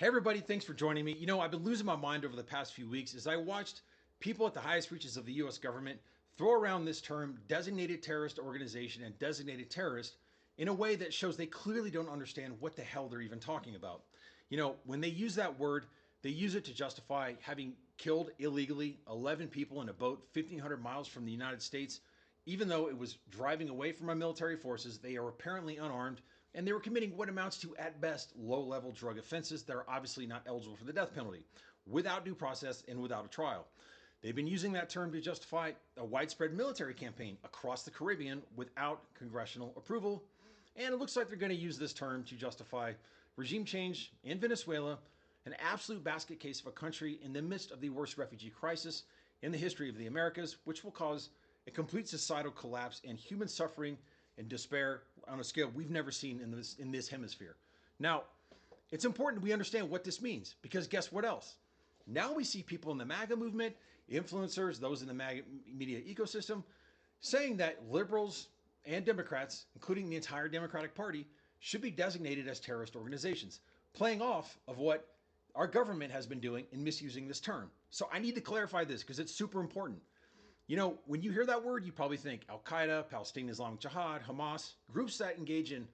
Hey everybody, thanks for joining me. I've been losing my mind over the past few weeks as I watched people at the highest reaches of the US government throw around this term designated terrorist organization and designated terrorist in a way that shows they clearly don't understand what the hell they're even talking about. When they use that word, they use it to justify having killed illegally 11 people in a boat 1,500 miles from the United States. Even though it was driving away from our military forces, they are apparently unarmed and they were committing what amounts to, at best, low-level drug offenses that are obviously not eligible for the death penalty, without due process and without a trial. They've been using that term to justify a widespread military campaign across the Caribbean without congressional approval, and it looks like they're going to use this term to justify regime change in Venezuela, an absolute basket case of a country in the midst of the worst refugee crisis in the history of the Americas, which will cause a complete societal collapse and human suffering and despair on a scale we've never seen in this hemisphere. Now, it's important we understand what this means, because guess what else? Now we see people in the MAGA movement, influencers, those in the MAGA media ecosystem, saying that liberals and Democrats, including the entire Democratic Party, should be designated as terrorist organizations, playing off of what our government has been doing in misusing this term. So I need to clarify this because it's super important. When you hear that word, you probably think Al Qaeda, Palestinian Islamic Jihad, Hamas, groups that engage in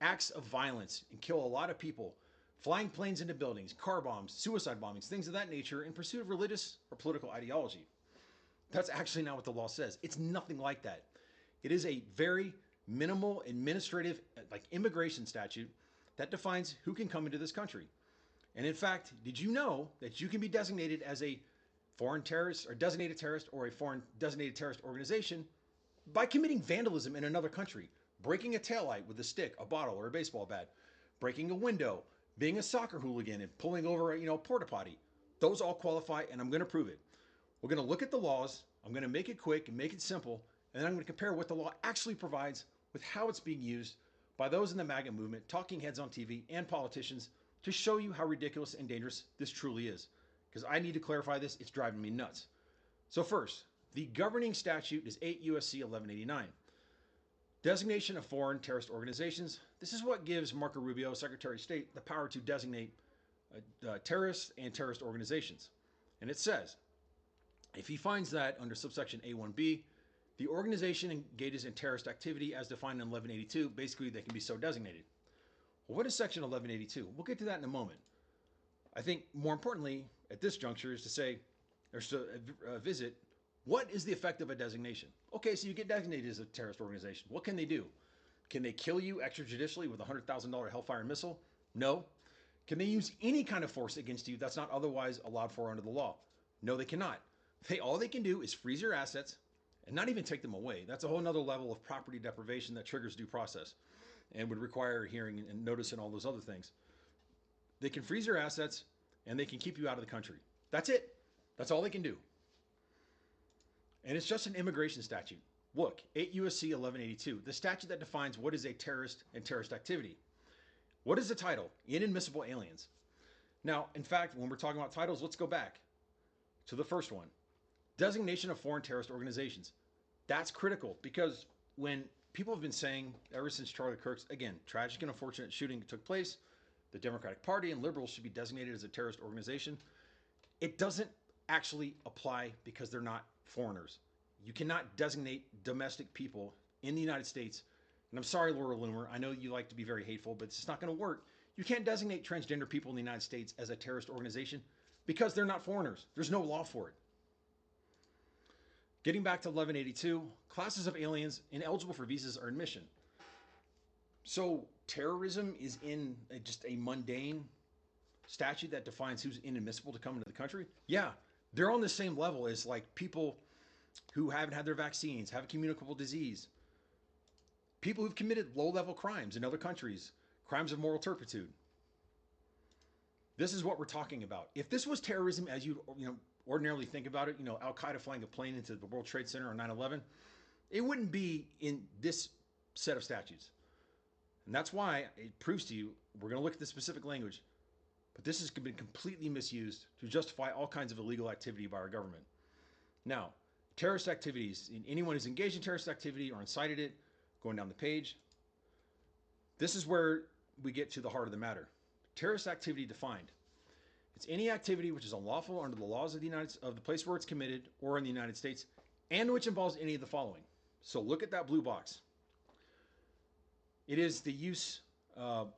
acts of violence and kill a lot of people, flying planes into buildings, car bombs, suicide bombings, things of that nature in pursuit of religious or political ideology. That's actually not what the law says. It's nothing like that. It is a very minimal administrative, like immigration statute that defines who can come into this country. And in fact, did you know that you can be designated as a foreign terrorist or designated terrorist or a foreign designated terrorist organization by committing vandalism in another country, breaking a taillight with a stick, a bottle, or a baseball bat, breaking a window, being a soccer hooligan and pulling over a porta potty. Those all qualify, and I'm going to prove it. We're going to look at the laws. I'm going to make it quick and make it simple, and then I'm going to compare what the law actually provides with how it's being used by those in the MAGA movement, talking heads on TV, and politicians to show you how ridiculous and dangerous this truly is. Because I need to clarify this, it's driving me nuts. So first, the governing statute is 8 U.S.C. 1189. Designation of foreign terrorist organizations. This is what gives Marco Rubio, Secretary of State, the power to designate terrorists and terrorist organizations. And it says, if he finds that under subsection A1B, the organization engages in terrorist activity as defined in 1182, basically they can be so designated. Well, what is section 1182? We'll get to that in a moment. I think more importantly at this juncture is to say, or to visit, what is the effect of a designation? Okay, so you get designated as a terrorist organization. What can they do? Can they kill you extrajudicially with a $100,000 Hellfire missile? No. Can they use any kind of force against you that's not otherwise allowed for under the law? No, they cannot. All they can do is freeze your assets and not even take them away. That's a whole nother level of property deprivation that triggers due process and would require a hearing and notice and all those other things. They can freeze your assets and they can keep you out of the country. That's it. That's all they can do. And it's just an immigration statute. Look, 8 U.S.C. 1182, the statute that defines what is a terrorist and terrorist activity. What is the title? Inadmissible aliens. Now, in fact, when we're talking about titles, let's go back to the first one. Designation of foreign terrorist organizations. That's critical because when people have been saying ever since Charlie Kirk's, again, tragic and unfortunate shooting took place, the Democratic Party and liberals should be designated as a terrorist organization. It doesn't actually apply because they're not foreigners. You cannot designate domestic people in the United States. And I'm sorry, Laura Loomer, I know you like to be very hateful, but it's just not going to work. You can't designate transgender people in the United States as a terrorist organization because they're not foreigners. There's no law for it. Getting back to 1182, classes of aliens ineligible for visas or admission. So terrorism is in just a mundane statute that defines who's inadmissible to come into the country? Yeah, they're on the same level as like people who haven't had their vaccines, have a communicable disease, people who've committed low-level crimes in other countries, crimes of moral turpitude. This is what we're talking about. If this was terrorism as you ordinarily think about it, Al Qaeda flying a plane into the World Trade Center on 9/11, it wouldn't be in this set of statutes. And that's why it proves to you, we're going to look at the specific language, but this has been completely misused to justify all kinds of illegal activity by our government. Now, terrorist activities, anyone who's engaged in terrorist activity or incited it, going down the page, this is where we get to the heart of the matter. Terrorist activity defined. It's any activity which is unlawful under the laws of the place where it's committed or in the United States, and which involves any of the following. So look at that blue box. It is the use of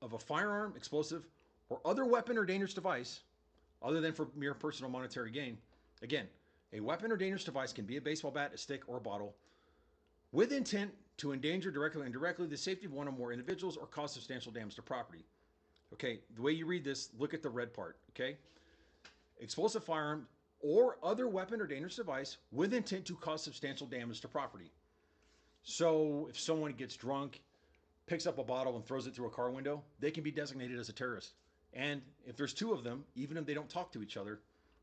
a firearm, explosive, or other weapon or dangerous device other than for mere personal monetary gain. Again, a weapon or dangerous device can be a baseball bat, a stick, or a bottle with intent to endanger directly or indirectly the safety of one or more individuals or cause substantial damage to property. Okay, the way you read this, look at the red part, okay? Explosive firearm or other weapon or dangerous device with intent to cause substantial damage to property. So if someone gets drunk, picks up a bottle and throws it through a car window, they can be designated as a terrorist. And if there's two of them, even if they don't talk to each other,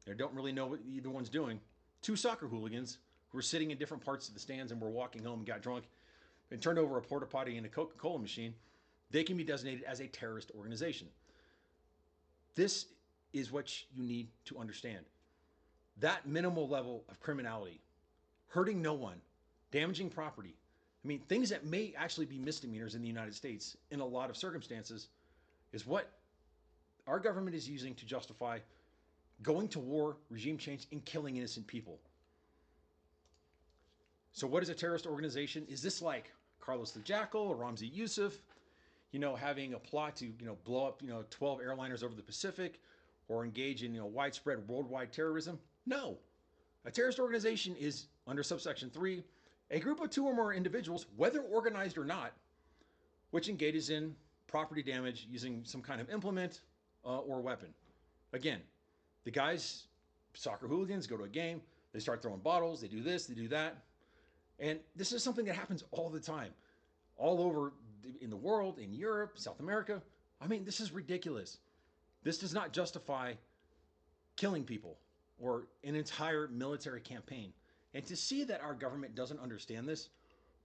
they don't really know what either one's doing, two soccer hooligans who were sitting in different parts of the stands and were walking home and got drunk and turned over a porta potty and a Coca-Cola machine, they can be designated as a terrorist organization. This is what you need to understand. That minimal level of criminality, hurting no one, damaging property, I mean, things that may actually be misdemeanors in the United States in a lot of circumstances, is what our government is using to justify going to war, regime change, and killing innocent people. So what is a terrorist organization? Is this like Carlos the Jackal or Ramzi Youssef, having a plot to, blow up, 12 airliners over the Pacific or engage in, widespread worldwide terrorism? No. A terrorist organization is, under subsection 3, a group of two or more individuals, whether organized or not, which engages in property damage using some kind of implement or weapon. Again, the guys, soccer hooligans, go to a game, they start throwing bottles, they do this, they do that. And this is something that happens all the time, all over in the world, in Europe, South America. I mean, this is ridiculous. This does not justify killing people or an entire military campaign. And to see that our government doesn't understand this,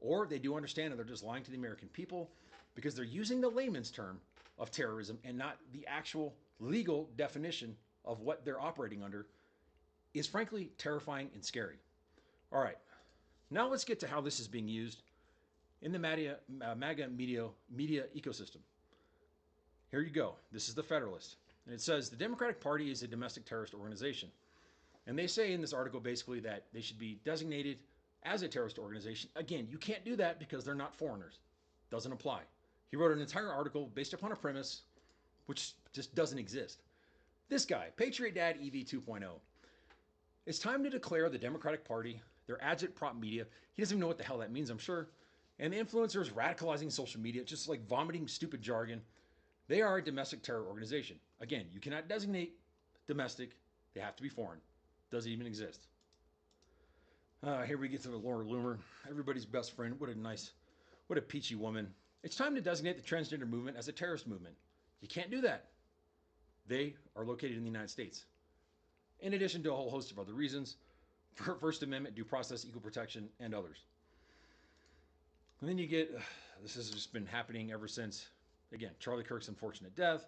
or they do understand and they're just lying to the American people because they're using the layman's term of terrorism and not the actual legal definition of what they're operating under, is frankly terrifying and scary. All right. Now let's get to how this is being used in the MAGA media ecosystem. Here you go. This is the Federalist. And it says the Democratic Party is a domestic terrorist organization. And they say in this article basically that they should be designated as a terrorist organization. Again, you can't do that because they're not foreigners. Doesn't apply. He wrote an entire article based upon a premise which just doesn't exist. This guy, Patriot Dad EV 2.0. It's time to declare the Democratic Party, their agitprop media. He doesn't even know what the hell that means, I'm sure. And the influencers radicalizing social media, just like vomiting stupid jargon. They are a domestic terror organization. Again, you cannot designate domestic. They have to be foreign. Doesn't even exist. Here we get to the Laura Loomer, everybody's best friend. What a peachy woman. It's time to designate the transgender movement as a terrorist movement. You can't do that. They are located in the United States. In addition to a whole host of other reasons, for First Amendment, due process, equal protection, and others. And then you get, this has just been happening ever since, again, Charlie Kirk's unfortunate death.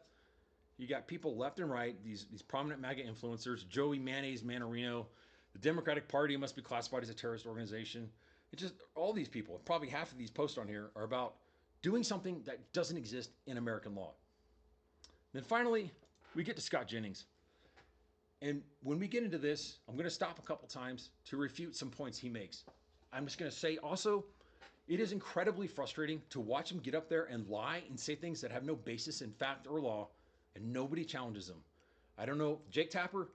You got people left and right, these prominent MAGA influencers, Joey Mayonnaise Manarino. The Democratic Party must be classified as a terrorist organization. It's just all these people, probably half of these posts on here are about doing something that doesn't exist in American law. Then finally, we get to Scott Jennings. And when we get into this, I'm going to stop a couple times to refute some points he makes. I'm just going to say also, it is incredibly frustrating to watch him get up there and lie and say things that have no basis in fact or law, and nobody challenges him. I don't know, Jake Tapper,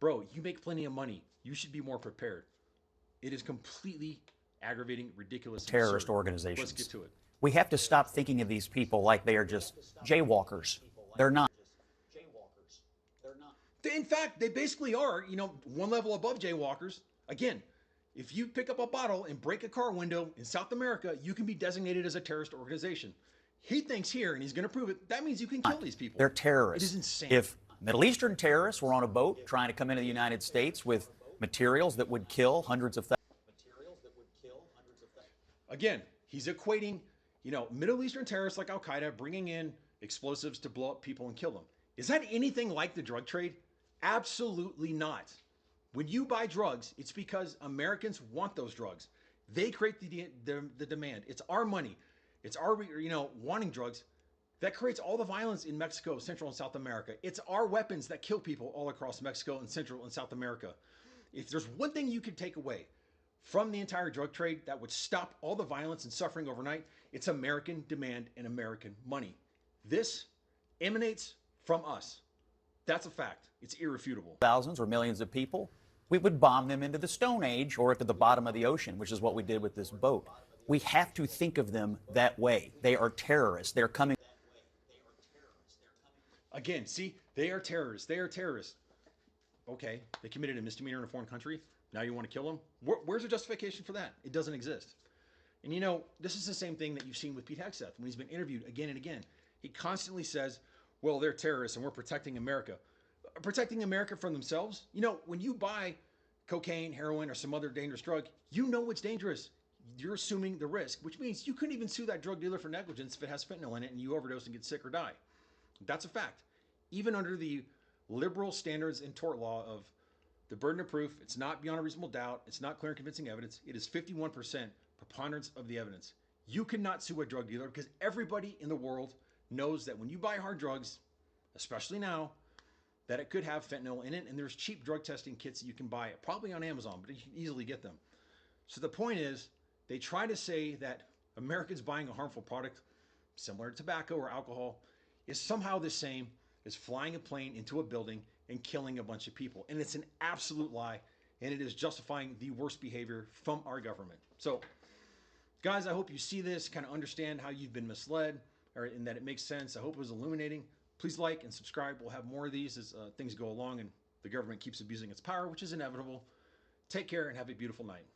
bro, you make plenty of money. You should be more prepared. It is completely aggravating, ridiculous, terrorist absurd. organizations. Let's get to it. We have to stop thinking of these people like they are just jaywalkers. They're not. In fact, they basically are, one level above jaywalkers. Again, if you pick up a bottle and break a car window in South America, you can be designated as a terrorist organization. He thinks here, and he's going to prove it, that means you can kill these people. They're terrorists. It is insane. If Middle Eastern terrorists were on a boat trying to come into the United States with materials that would kill hundreds of thousands. Again, he's equating, Middle Eastern terrorists like Al-Qaeda bringing in explosives to blow up people and kill them. Is that anything like the drug trade? Absolutely not. When you buy drugs, it's because Americans want those drugs. They create the demand. It's our money. It's our, wanting drugs. That creates all the violence in Mexico, Central and South America. It's our weapons that kill people all across Mexico and Central and South America. If there's one thing you could take away from the entire drug trade that would stop all the violence and suffering overnight, it's American demand and American money. This emanates from us. That's a fact. It's irrefutable. Thousands or millions of people, we would bomb them into the Stone Age or to the bottom of the ocean, which is what we did with this boat. We have to think of them that way. They are terrorists. They're coming. Again, see, they are terrorists. They are terrorists. Okay, they committed a misdemeanor in a foreign country. Now you want to kill them? Where's the justification for that? It doesn't exist. And you know, this is the same thing that you've seen with Pete Hegseth when he's been interviewed again and again. He constantly says, well, they're terrorists and we're protecting America. Protecting America from themselves? You know, when you buy cocaine, heroin, or some other dangerous drug, you know it's dangerous. You're assuming the risk, which means you couldn't even sue that drug dealer for negligence if it has fentanyl in it and you overdose and get sick or die. That's a fact. Even under the liberal standards in tort law of the burden of proof, it's not beyond a reasonable doubt, it's not clear and convincing evidence, it is 51% preponderance of the evidence. You cannot sue a drug dealer because everybody in the world knows that when you buy hard drugs, especially now, that it could have fentanyl in it, and there's cheap drug testing kits that you can buy, probably on Amazon, but you can easily get them. So the point is, they try to say that Americans buying a harmful product, similar to tobacco or alcohol, is somehow the same as flying a plane into a building and killing a bunch of people. And it's an absolute lie, and it is justifying the worst behavior from our government. So, guys, I hope you see this, kind of understand how you've been misled, and that it makes sense. I hope it was illuminating. Please like and subscribe. We'll have more of these as things go along and the government keeps abusing its power, which is inevitable. Take care and have a beautiful night.